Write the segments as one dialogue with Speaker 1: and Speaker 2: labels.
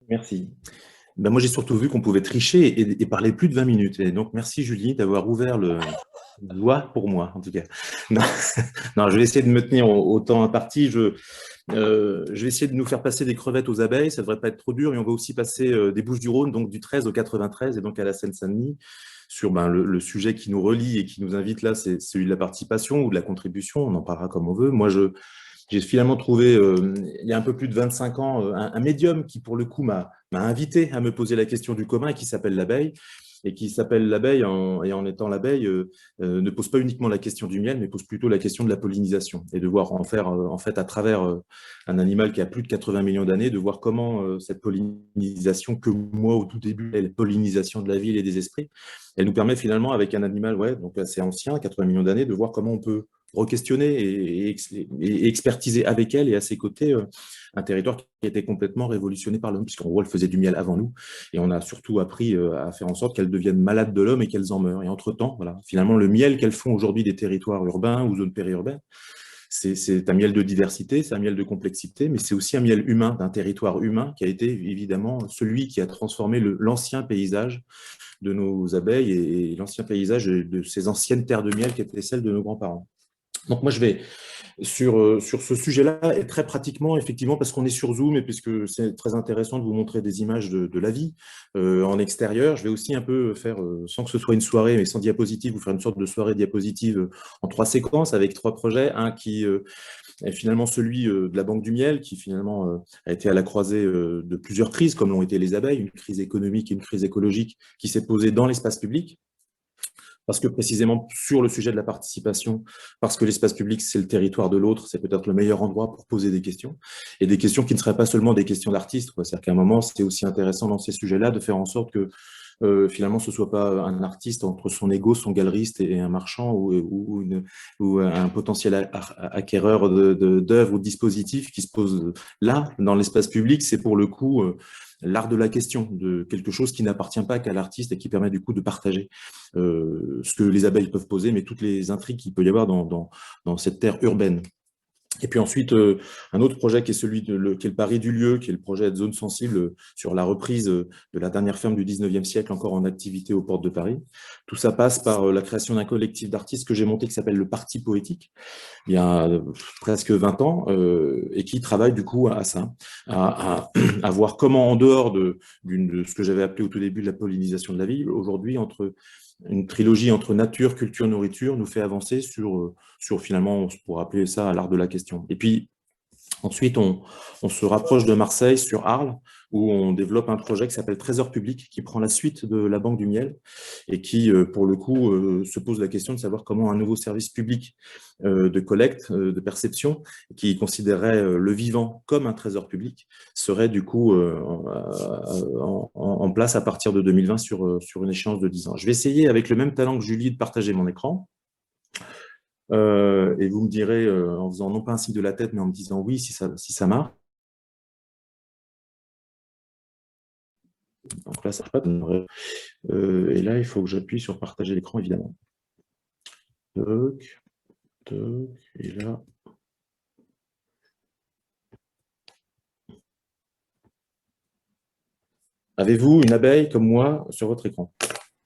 Speaker 1: Merci. Ben moi, j'ai surtout vu qu'on pouvait tricher et parler plus de 20 minutes. Et donc, merci Julie d'avoir ouvert la voie pour moi, en tout cas. Non, non, je vais essayer de me tenir au temps imparti. Je vais essayer de nous faire passer des crevettes aux abeilles. Ça devrait pas être trop dur. Et on va aussi passer des Bouches-du-Rhône, donc du 13 au 93 et donc à la Seine-Saint-Denis, sur le sujet qui nous relie et qui nous invite là, c'est celui de la participation ou de la contribution. On en parlera comme on veut. Moi, j'ai finalement trouvé, il y a un peu plus de 25 ans, un médium qui, pour le coup, m'a invité à me poser la question du commun et qui s'appelle l'abeille. Et qui s'appelle l'abeille, et en étant l'abeille, ne pose pas uniquement la question du miel, mais pose plutôt la question de la pollinisation. Et de voir en faire, en fait, à travers un animal qui a plus de 80 millions d'années, de voir comment cette pollinisation, que moi, au tout début, est la pollinisation de la ville et des esprits, elle nous permet finalement, avec un animal ouais, donc assez ancien, 80 millions d'années, de voir comment on peut re-questionner et expertiser avec elle et à ses côtés un territoire qui était complètement révolutionné par l'homme, puisqu'en gros, elle faisait du miel avant nous, et on a surtout appris à faire en sorte qu'elles deviennent malades de l'homme et qu'elles en meurent. Et entre-temps, voilà, finalement, le miel qu'elles font aujourd'hui des territoires urbains ou zones périurbaines, c'est un miel de diversité, c'est un miel de complexité, mais c'est aussi un miel humain, d'un territoire humain qui a été évidemment celui qui a transformé l'ancien paysage de nos abeilles et l'ancien paysage de ces anciennes terres de miel qui étaient celles de nos grands-parents. Donc moi, je vais, sur ce sujet-là, et très pratiquement, effectivement, parce qu'on est sur Zoom et puisque c'est très intéressant de vous montrer des images de la vie en extérieur, je vais aussi un peu faire, sans que ce soit une soirée, mais sans diapositive, vous faire une sorte de soirée diapositive en 3 séquences avec 3 projets. Un qui est finalement celui de la Banque du Miel, qui finalement a été à la croisée de plusieurs crises, comme l'ont été les abeilles, une crise économique et une crise écologique qui s'est posée dans l'espace public. Parce que précisément sur le sujet de la participation, parce que l'espace public, c'est le territoire de l'autre, c'est peut-être le meilleur endroit pour poser des questions, et des questions qui ne seraient pas seulement des questions d'artistes. C'est-à-dire qu'à un moment, c'est aussi intéressant dans ces sujets-là de faire en sorte que finalement, ce ne soit pas un artiste entre son ego, son galeriste et un marchand ou un potentiel acquéreur d'œuvres ou de dispositifs qui se pose là, dans l'espace public. C'est pour le coup l'art de la question, de quelque chose qui n'appartient pas qu'à l'artiste et qui permet du coup de partager ce que les abeilles peuvent poser, mais toutes les intrigues qu'il peut y avoir dans cette terre urbaine. Et puis ensuite, un autre projet qui est celui qui est le pari du lieu, qui est le projet de zone sensible sur la reprise de la dernière ferme du 19e siècle, encore en activité aux portes de Paris. Tout ça passe par la création d'un collectif d'artistes que j'ai monté qui s'appelle le Parti Poétique, il y a presque 20 ans, et qui travaille du coup à ça, à voir comment en dehors de ce que j'avais appelé au tout début de la pollinisation de la ville, aujourd'hui, entre une trilogie entre nature, culture, nourriture nous fait avancer sur finalement, on pourrait appeler ça l'art de la question. Et puis, ensuite, on se rapproche de Marseille sur Arles, où on développe un projet qui s'appelle Trésor public, qui prend la suite de la Banque du Miel et qui, pour le coup, se pose la question de savoir comment un nouveau service public de collecte, de perception, qui considérerait le vivant comme un trésor public, serait du coup en place à partir de 2020 sur une échéance de 10 ans. Je vais essayer, avec le même talent que Julie, de partager mon écran. Et vous me direz, en faisant non pas un signe de la tête, mais en me disant oui, si ça marche. Donc là, ça ne marche pas. Et là, il faut que j'appuie sur partager l'écran, évidemment. Toc, toc, et là. Avez-vous une abeille comme moi sur votre écran?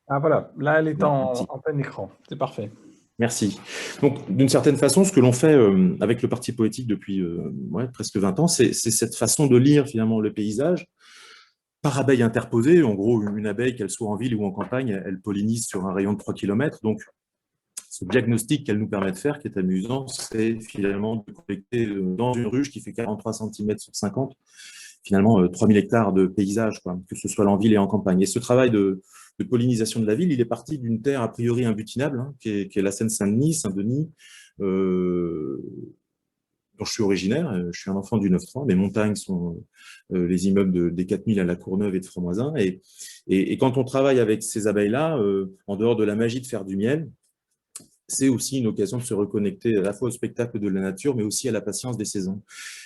Speaker 2: Ah voilà, là elle est
Speaker 1: Là, un petit.
Speaker 2: en plein écran, c'est parfait.
Speaker 1: Merci. Donc, d'une certaine façon, ce que l'on fait avec le Parti Poétique depuis presque 20 ans, c'est cette façon de lire finalement le paysage par abeille interposée. En gros, une abeille, qu'elle soit en ville ou en campagne, elle pollinise sur un rayon de 3 km. Donc, ce diagnostic qu'elle nous permet de faire, qui est amusant, c'est finalement de collecter dans une ruche qui fait 43 cm sur 50, finalement 3000 hectares de paysage, quoi, que ce soit en ville et en campagne. Et ce travail de pollinisation de la ville, il est parti d'une terre a priori imbutinable, hein, qui est la Seine-Saint-Denis, Saint-Denis, dont je suis originaire. Je suis un enfant du 9-3. Mes montagnes sont les immeubles des 4000 à la Courneuve et de Fromoisin. Et quand on travaille avec ces abeilles-là, en dehors de la magie de faire du miel, c'est aussi une occasion de se reconnecter à la fois au spectacle de la nature, mais aussi à la patience des saisons.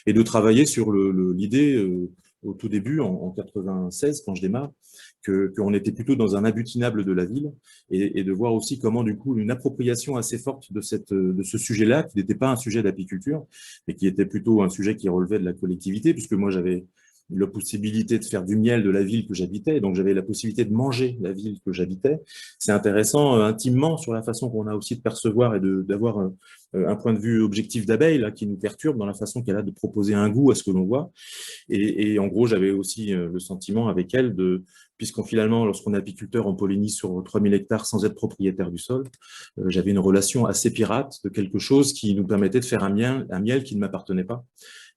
Speaker 1: Et de travailler sur l'idée, au tout début, en 96, quand je démarre, qu'on était plutôt dans un abutinable de la ville, et de voir aussi comment, du coup, une appropriation assez forte de ce sujet-là, qui n'était pas un sujet d'apiculture, mais qui était plutôt un sujet qui relevait de la collectivité, puisque moi, j'avais la possibilité de faire du miel de la ville que j'habitais, donc j'avais la possibilité de manger la ville que j'habitais. C'est intéressant intimement sur la façon qu'on a aussi de percevoir et d'avoir un point de vue objectif d'abeille là, qui nous perturbe dans la façon qu'elle a de proposer un goût à ce que l'on voit. Et en gros, j'avais aussi le sentiment avec elle puisqu'on finalement, lorsqu'on est apiculteur, on pollinise sur 3000 hectares sans être propriétaire du sol, j'avais une relation assez pirate de quelque chose qui nous permettait de faire un miel qui ne m'appartenait pas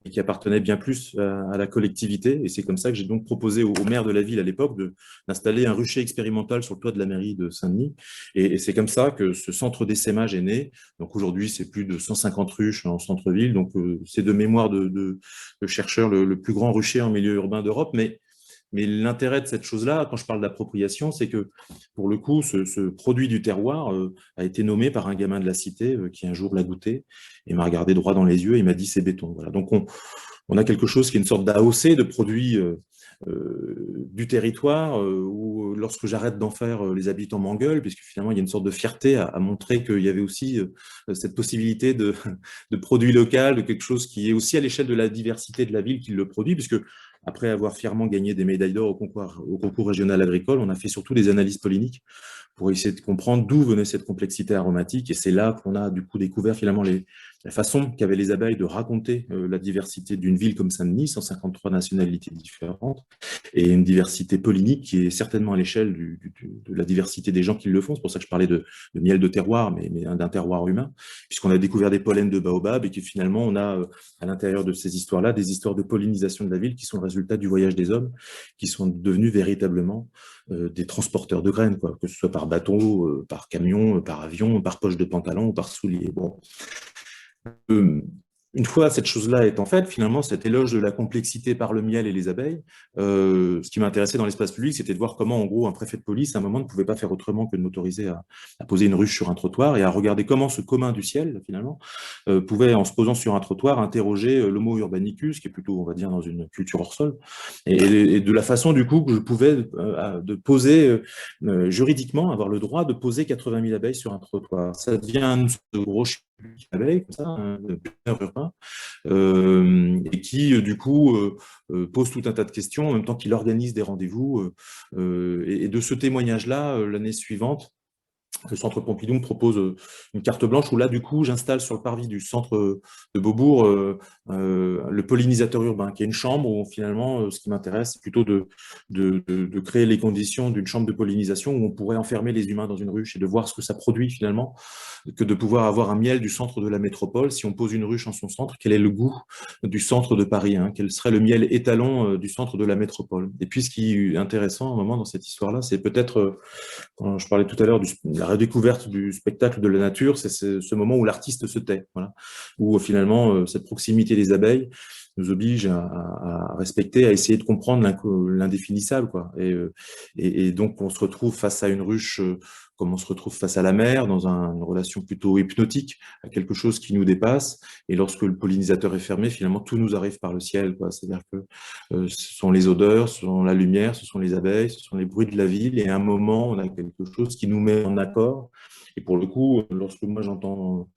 Speaker 1: et qui appartenait bien plus à la collectivité. Et c'est comme ça que j'ai donc proposé au maire de la ville à l'époque d'installer un rucher expérimental sur le toit de la mairie de Saint-Denis. Et c'est comme ça que ce centre d'essaimage est né. Donc aujourd'hui, c'est plus de 150 ruches en centre-ville. Donc c'est de mémoire de chercheurs le plus grand rucher en milieu urbain d'Europe. Mais l'intérêt de cette chose-là, quand je parle d'appropriation, c'est que, pour le coup, ce produit du terroir a été nommé par un gamin de la cité qui un jour l'a goûté et m'a regardé droit dans les yeux et m'a dit c'est béton. Voilà. Donc on a quelque chose qui est une sorte d'AOC de produits du territoire où lorsque j'arrête d'en faire, les habitants m'engueulent, puisque finalement il y a une sorte de fierté à montrer qu'il y avait aussi cette possibilité de produit local, de quelque chose qui est aussi à l'échelle de la diversité de la ville qui le produit, puisque après avoir fièrement gagné des médailles d'or au concours régional agricole, on a fait surtout des analyses polliniques pour essayer de comprendre d'où venait cette complexité aromatique. Et c'est là qu'on a du coup découvert finalement la façon qu'avaient les abeilles de raconter la diversité d'une ville comme Saint-Denis, 153 nationalités différentes, et une diversité pollinique qui est certainement à l'échelle de la diversité des gens qui le font. C'est pour ça que je parlais de miel de terroir, mais d'un terroir humain, puisqu'on a découvert des pollens de baobab et que finalement on a à l'intérieur de ces histoires-là des histoires de pollinisation de la ville qui sont le résultat du voyage des hommes, qui sont devenus véritablement des transporteurs de graines, quoi, que ce soit par bateau, par camion, par avion, par poche de pantalon ou par soulier. Bon. Une fois cette chose-là étant faite, finalement, cet éloge de la complexité par le miel et les abeilles, ce qui m'intéressait dans l'espace public, c'était de voir comment, en gros, un préfet de police, à un moment, ne pouvait pas faire autrement que de m'autoriser à poser une ruche sur un trottoir et à regarder comment ce commun du ciel, finalement, pouvait, en se posant sur un trottoir, interroger l'homo urbanicus, qui est plutôt, on va dire, dans une culture hors sol, et de la façon, du coup, que je pouvais de poser, juridiquement, avoir le droit de poser 80 000 abeilles sur un trottoir. Ça devient un gros abeilles, comme ça, urbain, et qui, du coup, pose tout un tas de questions, en même temps qu'il organise des rendez-vous. Et de ce témoignage-là, l'année suivante, le Centre Pompidou me propose une carte blanche où là, du coup, j'installe sur le parvis du centre de Beaubourg le pollinisateur urbain, qui est une chambre où finalement, ce qui m'intéresse, c'est plutôt de créer les conditions d'une chambre de pollinisation où on pourrait enfermer les humains dans une ruche et de voir ce que ça produit finalement, que de pouvoir avoir un miel du centre de la métropole. Si on pose une ruche en son centre, quel est le goût du centre de Paris, hein, quel serait le miel étalon du centre de la métropole. Et puis, ce qui est intéressant, à un moment, dans cette histoire-là, c'est peut-être, quand je parlais tout à l'heure de la redécouverte du spectacle de la nature, c'est ce moment où l'artiste se tait, voilà, où finalement, cette proximité des abeilles nous oblige à respecter, à essayer de comprendre l'indéfinissable, quoi. Et donc, on se retrouve face à une ruche, comme on se retrouve face à la mer, dans une relation plutôt hypnotique, à quelque chose qui nous dépasse. Et lorsque le pollinisateur est fermé, finalement, tout nous arrive par le ciel, quoi. C'est-à-dire que ce sont les odeurs, ce sont la lumière, ce sont les abeilles, ce sont les bruits de la ville. Et à un moment, on a quelque chose qui nous met en accord. Et pour le coup, lorsque moi j'entends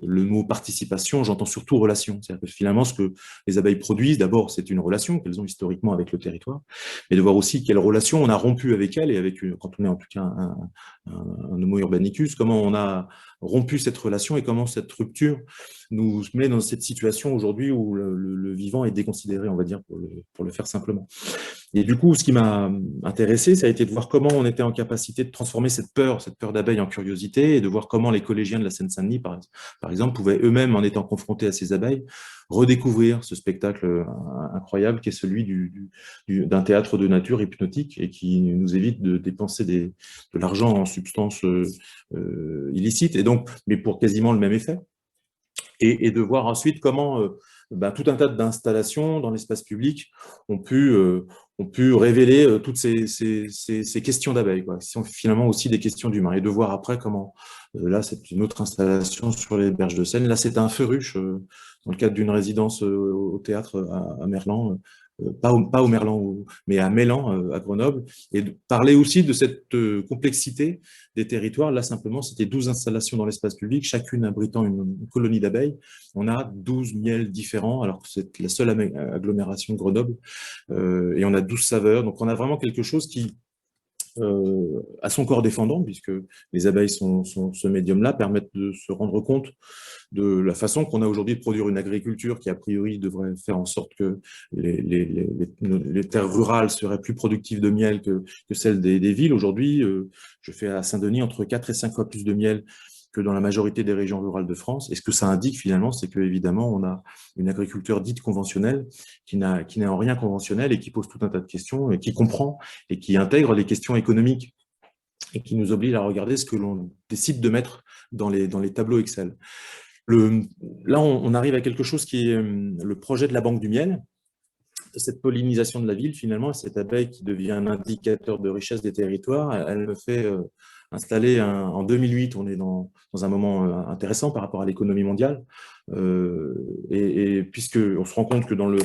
Speaker 1: le mot participation, j'entends surtout relation. C'est-à-dire que finalement, ce que les abeilles produisent, d'abord, c'est une relation qu'elles ont historiquement avec le territoire, mais de voir aussi quelle relation on a rompu avec elles et avec, quand on est en tout cas un homo urbanicus, comment on a rompu cette relation et comment cette rupture nous met dans cette situation aujourd'hui où le vivant est déconsidéré, on va dire, pour le faire simplement. Et du coup, ce qui m'a intéressé, ça a été de voir comment on était en capacité de transformer cette peur d'abeille en curiosité, et de voir comment les collégiens de la Seine-Saint-Denis, par exemple, pouvaient eux-mêmes, en étant confrontés à ces abeilles, redécouvrir ce spectacle incroyable qui est celui d'un théâtre de nature hypnotique et qui nous évite de dépenser de l'argent en substances illicites, et donc, mais pour quasiment le même effet. Et de voir ensuite comment tout un tas d'installations dans l'espace public ont pu révéler toutes ces questions d'abeilles, qui sont finalement aussi des questions d'humains. Et de voir après comment, là c'est une autre installation sur les berges de Seine, là c'est un feu ruche dans le cadre d'une résidence au théâtre à Merlan, pas au Merlan, mais à Mélan, à Grenoble, et de parler aussi de cette complexité des territoires. Là, simplement, c'était 12 installations dans l'espace public, chacune abritant une colonie d'abeilles. On a 12 miels différents, alors que c'est la seule agglomération de Grenoble, et on a 12 saveurs. Donc, on a vraiment quelque chose qui à son corps défendant, puisque les abeilles sont ce médium-là, permettent de se rendre compte de la façon qu'on a aujourd'hui de produire une agriculture qui, a priori, devrait faire en sorte que les terres rurales seraient plus productives de miel que celles des villes. Aujourd'hui, je fais à Saint-Denis entre 4 et 5 fois plus de miel que dans la majorité des régions rurales de France. Et ce que ça indique finalement, c'est qu'évidemment, on a une agriculture dite conventionnelle qui n'est en rien conventionnelle et qui pose tout un tas de questions et qui comprend et qui intègre les questions économiques et qui nous oblige à regarder ce que l'on décide de mettre dans les tableaux Excel. Là, on arrive à quelque chose qui est le projet de la Banque du miel, cette pollinisation de la ville, finalement, cette abeille qui devient un indicateur de richesse des territoires. Elle me fait installer en 2008, on est dans un moment intéressant par rapport à l'économie mondiale, et puisqu'on se rend compte que dans le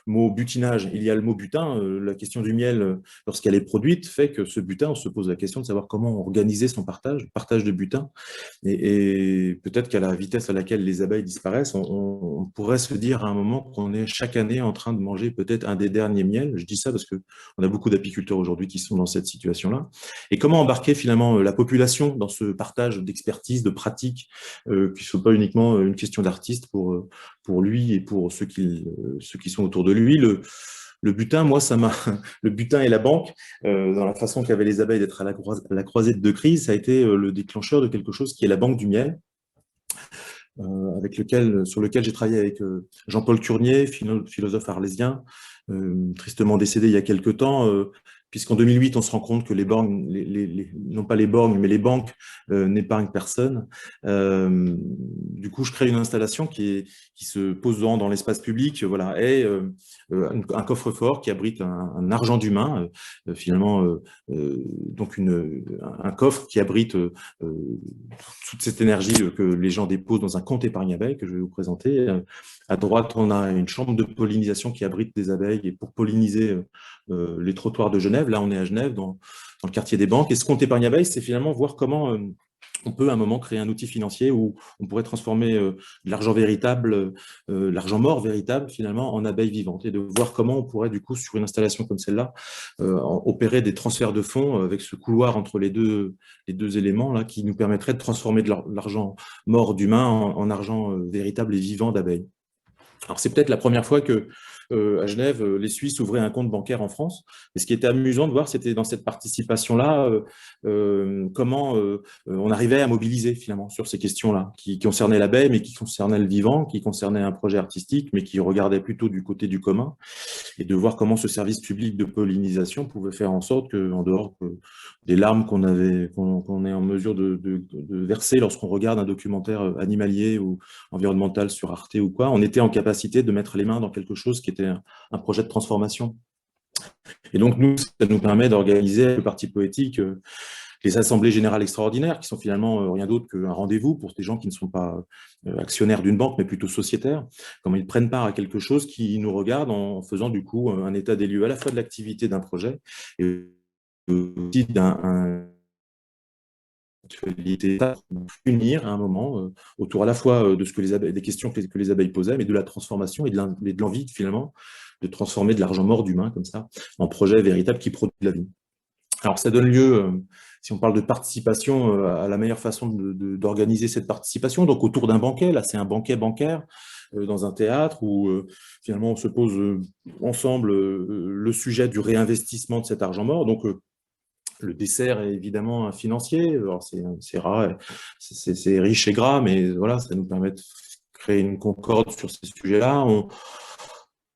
Speaker 1: mot butinage, il y a le mot butin, la question du miel, lorsqu'elle est produite, fait que ce butin, on se pose la question de savoir comment organiser son partage de butin. Et peut-être qu'à la vitesse à laquelle les abeilles disparaissent, on pourrait se dire à un moment qu'on est chaque année en train de manger peut-être un des derniers miels. Je dis ça parce qu'on a beaucoup d'apiculteurs aujourd'hui qui sont dans cette situation-là. Et comment embarquer finalement la population dans ce partage d'expertise, de pratiques, qui ne sont pas uniquement une question d'artiste pour lui et pour ceux qui sont autour de lui. Le butin, moi, le butin et la banque, dans la façon qu'avaient les abeilles d'être à la croisée de deux crises, ça a été le déclencheur de quelque chose qui est la banque du miel, sur lequel j'ai travaillé avec Jean-Paul Curnier, philosophe arlésien, tristement décédé il y a quelque temps, puisqu'en 2008, on se rend compte que les bornes, non pas les bornes, mais les banques n'épargnent personne. Du coup, je crée une installation qui se pose dans l'espace public, voilà, et un coffre-fort qui abrite un argent d'humain, finalement, donc un coffre qui abrite toute cette énergie que les gens déposent dans un compte épargne abeille que je vais vous présenter. À droite, on a une chambre de pollinisation qui abrite des abeilles et pour polliniser les trottoirs de Genève. Là, on est à Genève, dans le quartier des banques. Et ce compte épargne abeille, c'est finalement voir comment on peut à un moment créer un outil financier où on pourrait transformer de l'argent véritable, l'argent mort véritable finalement en abeilles vivantes et de voir comment on pourrait du coup sur une installation comme celle-là opérer des transferts de fonds avec ce couloir entre les deux éléments là qui nous permettrait de transformer de l'argent mort d'humain en argent véritable et vivant d'abeilles. Alors c'est peut-être la première fois que à Genève, les Suisses ouvraient un compte bancaire en France. Et ce qui était amusant de voir, c'était dans cette participation-là, comment on arrivait à mobiliser finalement sur ces questions-là, qui concernaient l'abeille, mais qui concernaient le vivant, qui concernaient un projet artistique, mais qui regardait plutôt du côté du commun, et de voir comment ce service public de pollinisation pouvait faire en sorte qu'en dehors des larmes qu'on est en mesure de verser lorsqu'on regarde un documentaire animalier ou environnemental sur Arte ou quoi, on était en capacité de mettre les mains dans quelque chose qui était un projet de transformation. Et donc, nous, ça nous permet d'organiser le parti poétique, les assemblées générales extraordinaires, qui sont finalement rien d'autre qu'un rendez-vous pour des gens qui ne sont pas actionnaires d'une banque, mais plutôt sociétaires, comment ils prennent part à quelque chose qui nous regarde en faisant du coup un état des lieux à la fois de l'activité d'un projet et aussi d'un unir à un moment autour à la fois de ce que des questions que les abeilles posaient, mais de la transformation et de l'envie finalement de transformer de l'argent mort d'humain comme ça en projet véritable qui produit de la vie. Alors ça donne lieu, si on parle de participation, à la meilleure façon d'organiser cette participation, donc autour d'un banquet, là c'est un banquet bancaire dans un théâtre où finalement on se pose ensemble le sujet du réinvestissement de cet argent mort, donc le dessert est évidemment financier, c'est rare, c'est riche et gras, mais voilà, ça nous permet de créer une concorde sur ces sujets-là.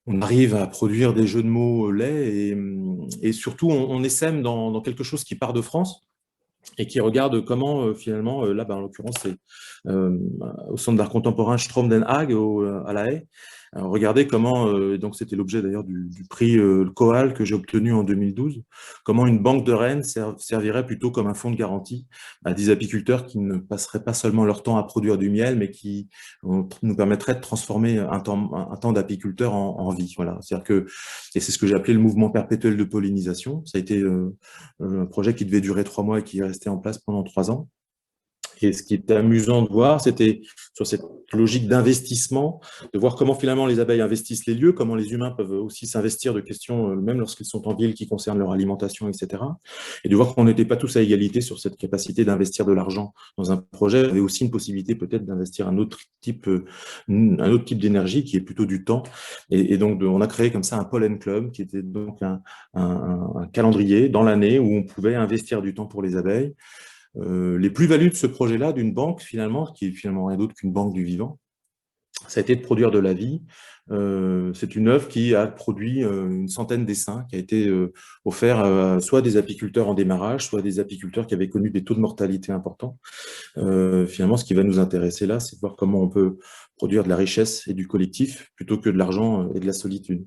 Speaker 1: On arrive à produire des jeux de mots laids et surtout on essaime dans quelque chose qui part de France et qui regarde comment finalement, là en l'occurrence c'est au Centre d'art contemporain Strom den Haag à La Haye, Alors, regardez comment, donc c'était l'objet d'ailleurs du prix Coal que j'ai obtenu en 2012, comment une banque de Rennes servirait plutôt comme un fonds de garantie à des apiculteurs qui ne passeraient pas seulement leur temps à produire du miel, mais qui nous permettraient de transformer un temps d'apiculteur en vie. Voilà. C'est-à-dire que, et c'est ce que j'ai appelé le mouvement perpétuel de pollinisation. Ça a été un projet qui devait durer 3 mois et qui est resté en place pendant 3 ans. Et ce qui était amusant de voir, c'était sur cette logique d'investissement, de voir comment finalement les abeilles investissent les lieux, comment les humains peuvent aussi s'investir de questions, même lorsqu'ils sont en ville, qui concernent leur alimentation, etc. Et de voir qu'on n'était pas tous à égalité sur cette capacité d'investir de l'argent dans un projet. Il y avait aussi une possibilité peut-être d'investir un autre type d'énergie qui est plutôt du temps. Et donc, on a créé comme ça un pollen club qui était donc un calendrier dans l'année où on pouvait investir du temps pour les abeilles. Les plus-values de ce projet-là, d'une banque, finalement, qui est finalement rien d'autre qu'une banque du vivant, ça a été de produire de la vie. C'est une œuvre qui a produit une centaine d'essaims, qui a été offert soit à des apiculteurs en démarrage, soit à des apiculteurs qui avaient connu des taux de mortalité importants. Finalement, ce qui va nous intéresser là, c'est de voir comment on peut produire de la richesse et du collectif plutôt que de l'argent et de la solitude.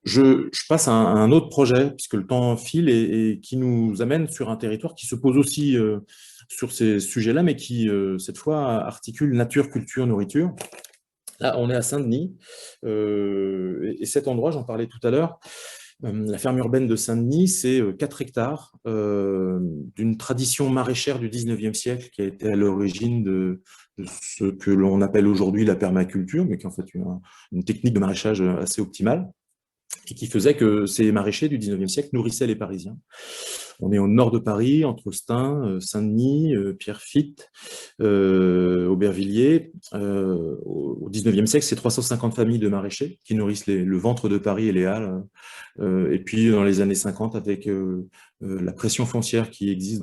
Speaker 1: Je passe à un autre projet, puisque le temps file, et qui nous amène sur un territoire qui se pose aussi sur ces sujets-là, mais qui, cette fois, articule nature, culture, nourriture. Là, on est à Saint-Denis, et cet endroit, j'en parlais tout à l'heure, la ferme urbaine de Saint-Denis, c'est 4 hectares d'une tradition maraîchère du 19e siècle qui a été à l'origine de ce que l'on appelle aujourd'hui la permaculture, mais qui est en fait une technique de maraîchage assez optimale, et qui faisait que ces maraîchers du 19e siècle nourrissaient les Parisiens. On est au nord de Paris, entre Stains, Saint-Denis, Pierrefitte, Aubervilliers. Au 19e siècle, c'est 350 familles de maraîchers qui nourrissent le ventre de Paris et les Halles. Et puis, dans les années 50, avec la pression foncière qui existe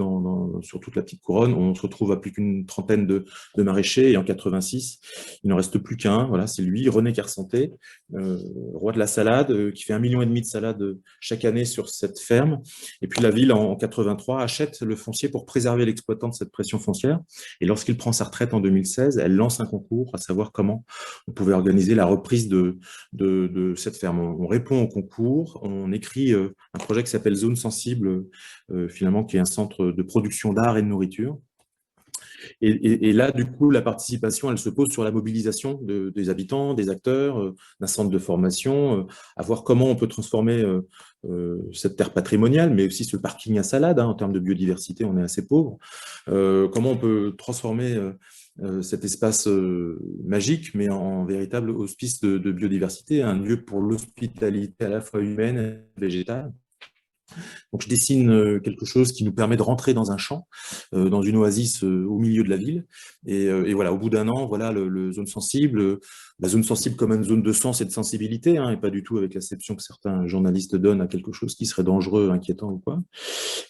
Speaker 1: sur toute la petite couronne, on se retrouve à plus qu'une trentaine de maraîchers. Et en 86, il n'en reste plus qu'un. Voilà, c'est lui, René Carsanté, roi de la salade, qui fait 1,5 million de salades chaque année sur cette ferme. Et puis la ville, en 83, achète le foncier pour préserver l'exploitant de cette pression foncière. Et lorsqu'il prend sa retraite en 2016, elle lance un concours à savoir comment on pouvait organiser la reprise de cette ferme. On répond au concours, on écrit un projet qui s'appelle Zone Sensible, finalement, qui est un centre de production d'art et de nourriture. Et là, du coup, la participation, elle se pose sur la mobilisation des habitants, des acteurs, d'un centre de formation, à voir comment on peut transformer cette terre patrimoniale, mais aussi ce parking à salade. En termes de biodiversité, on est assez pauvre. Comment on peut transformer cet espace magique, mais en véritable hospice de biodiversité, un lieu pour l'hospitalité à la fois humaine et végétale. Donc, je dessine quelque chose qui nous permet de rentrer dans un champ, dans une oasis au milieu de la ville. Et voilà, au bout d'un an, voilà le zone sensible. La zone sensible comme une zone de sens et de sensibilité, et pas du tout avec l'acception que certains journalistes donnent à quelque chose qui serait dangereux, inquiétant ou quoi.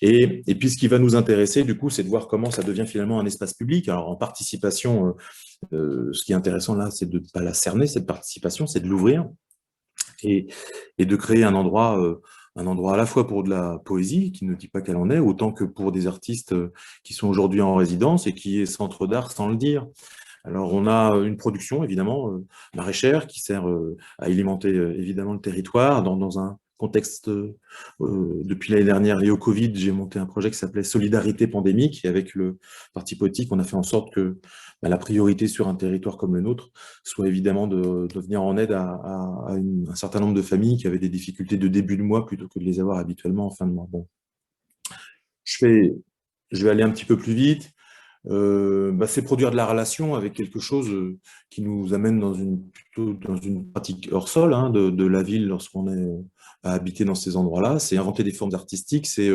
Speaker 1: Et puis, ce qui va nous intéresser, du coup, c'est de voir comment ça devient finalement un espace public. Alors, en participation, ce qui est intéressant là, c'est de ne pas la cerner, cette participation, c'est de l'ouvrir et de créer un endroit à la fois pour de la poésie, qui ne dit pas qu'elle en est, autant que pour des artistes qui sont aujourd'hui en résidence et qui est centre d'art sans le dire. Alors, on a une production, évidemment, maraîchère, qui sert à alimenter, évidemment, le territoire dans un contexte, depuis l'année dernière, lié au Covid, j'ai monté un projet qui s'appelait Solidarité pandémique, et avec le parti politique, on a fait en sorte que la priorité sur un territoire comme le nôtre soit évidemment de venir en aide à un certain nombre de familles qui avaient des difficultés de début de mois plutôt que de les avoir habituellement en fin de mois. Bon. Je vais aller un petit peu plus vite. C'est produire de la relation avec quelque chose qui nous amène plutôt dans une pratique hors sol de la ville lorsqu'on est à habiter dans ces endroits-là. C'est inventer des formes artistiques, c'est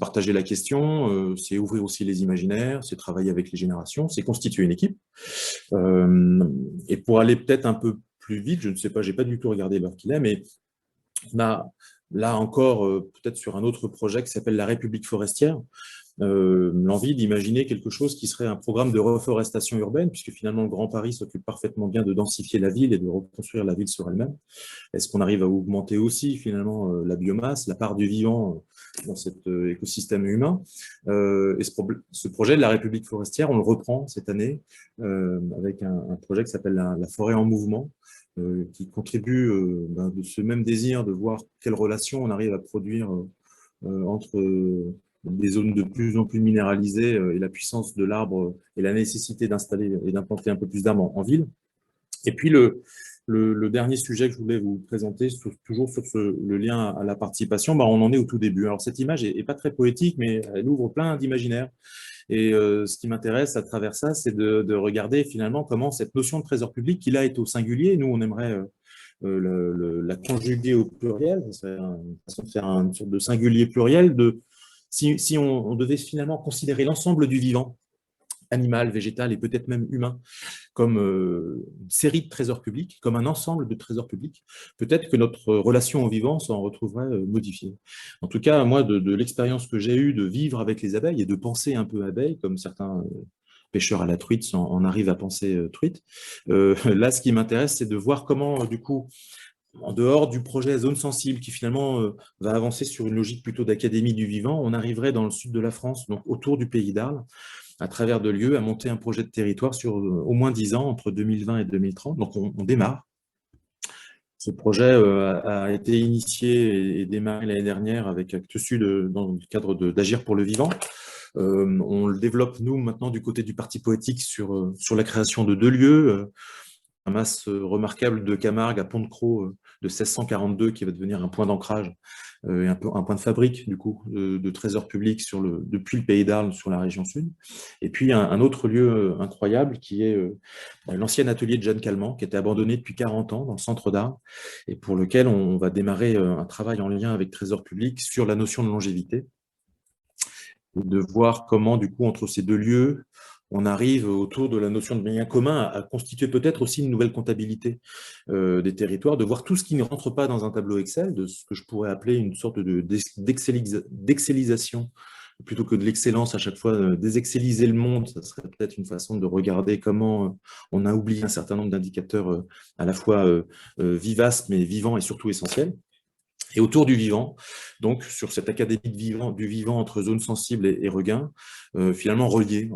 Speaker 1: partager la question, c'est ouvrir aussi les imaginaires, c'est travailler avec les générations, c'est constituer une équipe. Et pour aller peut-être un peu plus vite, je ne sais pas, j'ai pas du tout regardé l'heure qu'il est, mais on a là encore peut-être sur un autre projet qui s'appelle la République forestière, l'envie d'imaginer quelque chose qui serait un programme de reforestation urbaine, puisque finalement le Grand Paris s'occupe parfaitement bien de densifier la ville et de reconstruire la ville sur elle-même. Est-ce qu'on arrive à augmenter aussi finalement la biomasse, la part du vivant dans cet écosystème humain? Et ce projet de la République forestière, on le reprend cette année avec un projet qui s'appelle la forêt en mouvement, qui contribue de ce même désir de voir quelles relations on arrive à produire entre des zones de plus en plus minéralisées et la puissance de l'arbre et la nécessité d'installer et d'implanter un peu plus d'arbres en ville. Et puis le dernier sujet que je voulais vous présenter, toujours sur le lien à la participation, on en est au tout début. Alors cette image est pas très poétique, mais elle ouvre plein d'imaginaires. Et ce qui m'intéresse à travers ça, c'est de regarder finalement comment cette notion de trésor public, qui là est au singulier, nous on aimerait la conjuguer au pluriel, ça serait une façon de faire une sorte de singulier pluriel, si on devait finalement considérer l'ensemble du vivant, animal, végétal et peut-être même humain, comme une série de trésors publics, comme un ensemble de trésors publics, peut-être que notre relation au vivant s'en retrouverait modifiée. En tout cas, moi, de l'expérience que j'ai eue de vivre avec les abeilles et de penser un peu abeille, comme certains pêcheurs à la truite en arrivent à penser truite, là, ce qui m'intéresse, c'est de voir comment, du coup, en dehors du projet Zone Sensible, qui finalement va avancer sur une logique plutôt d'académie du vivant, on arriverait dans le sud de la France, donc autour du Pays d'Arles, à travers de lieux, à monter un projet de territoire sur au moins 10 ans, entre 2020 et 2030. Donc, on démarre. Ce projet a été initié et démarré l'année dernière avec Actes Sud dans le cadre d'Agir pour le vivant. On le développe, nous, maintenant, du côté du Parti poétique sur la création de 2 lieux. Un mas remarquable de Camargue à Pont-de-Croix de 1642 qui va devenir un point d'ancrage et un point de fabrique du coup de trésors publics depuis le Pays d'Arles sur la région sud. Et puis un autre lieu incroyable qui est l'ancien atelier de Jeanne Calment qui était abandonné depuis 40 ans dans le centre d'art et pour lequel on va démarrer un travail en lien avec Trésors publics sur la notion de longévité. Et de voir comment du coup entre ces 2 lieux on arrive autour de la notion de bien commun à constituer peut-être aussi une nouvelle comptabilité des territoires, de voir tout ce qui ne rentre pas dans un tableau Excel, de ce que je pourrais appeler une sorte d'excellisation, plutôt que de l'excellence à chaque fois, désexcelliser le monde, ça serait peut-être une façon de regarder comment on a oublié un certain nombre d'indicateurs à la fois vivaces, mais vivants et surtout essentiels. Et autour du vivant, donc sur cette académie du vivant entre zones sensibles et regain, finalement relié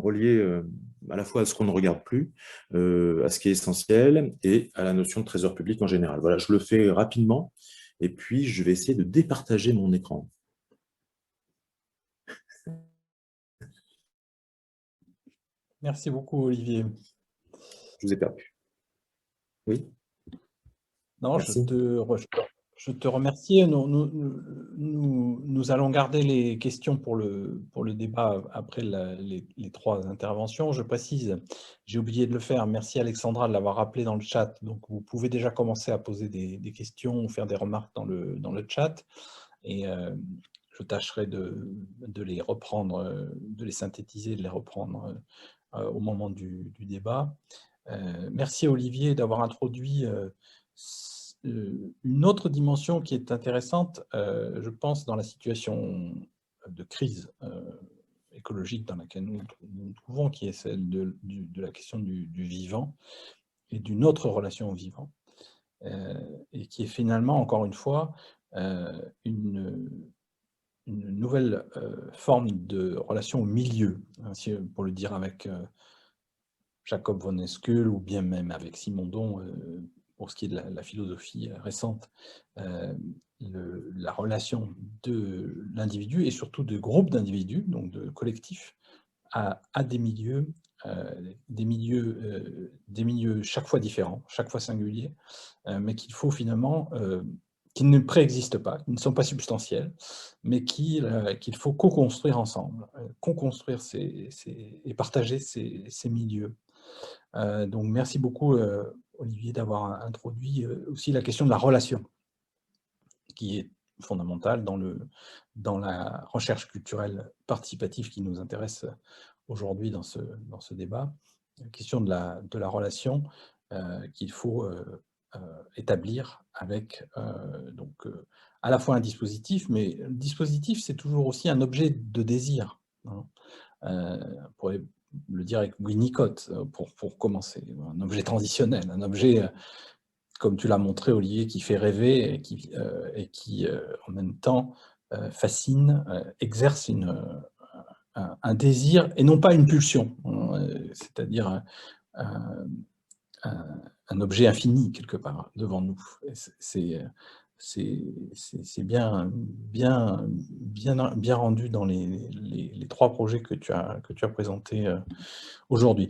Speaker 1: à la fois à ce qu'on ne regarde plus, à ce qui est essentiel et à la notion de trésor public en général. Voilà, je le fais rapidement et puis je vais essayer de départager mon écran.
Speaker 2: Merci beaucoup, Olivier.
Speaker 1: Je vous ai perdu. Oui.
Speaker 2: Non,
Speaker 1: Merci.
Speaker 2: je te remercie. Nous allons garder les questions pour le débat après les 3 interventions. Je précise, j'ai oublié de le faire. Merci Alexandra de l'avoir rappelé dans le chat. Donc, vous pouvez déjà commencer à poser des questions ou faire des remarques dans le chat. Et je tâcherai de les reprendre, de les synthétiser, de les reprendre au moment du débat. Merci Olivier d'avoir introduit une autre dimension qui est intéressante, je pense, dans la situation de crise écologique dans laquelle nous nous trouvons, qui est celle de la question du vivant et d'une autre relation au vivant, et qui est finalement, encore une fois, une nouvelle forme de relation au milieu, hein, pour le dire avec Jacob von Esquel ou bien même avec Simondon, pour ce qui est de la philosophie récente, la relation de l'individu et surtout de groupes d'individus, donc de collectifs, à des milieux chaque fois différents, chaque fois singuliers, mais qu'il faut finalement, qui ne préexistent pas, qui ne sont pas substantiels, mais qu'il faut co-construire ensemble, co-construire et partager ces milieux. Donc merci beaucoup Olivier d'avoir introduit aussi la question de la relation, qui est fondamentale dans la recherche culturelle participative qui nous intéresse aujourd'hui dans ce débat. La question de la relation qu'il faut établir avec donc, à la fois un dispositif, mais le dispositif c'est toujours aussi un objet de désir, hein. on pourrait le dire avec Winnicott, pour commencer. Un objet transitionnel, un objet, comme tu l'as montré, Olivier, qui fait rêver et qui en même temps, fascine, exerce un désir et non pas une pulsion, c'est-à-dire un un objet infini quelque part devant nous. Et c'est bien rendu dans les 3 projets que tu as présentés aujourd'hui.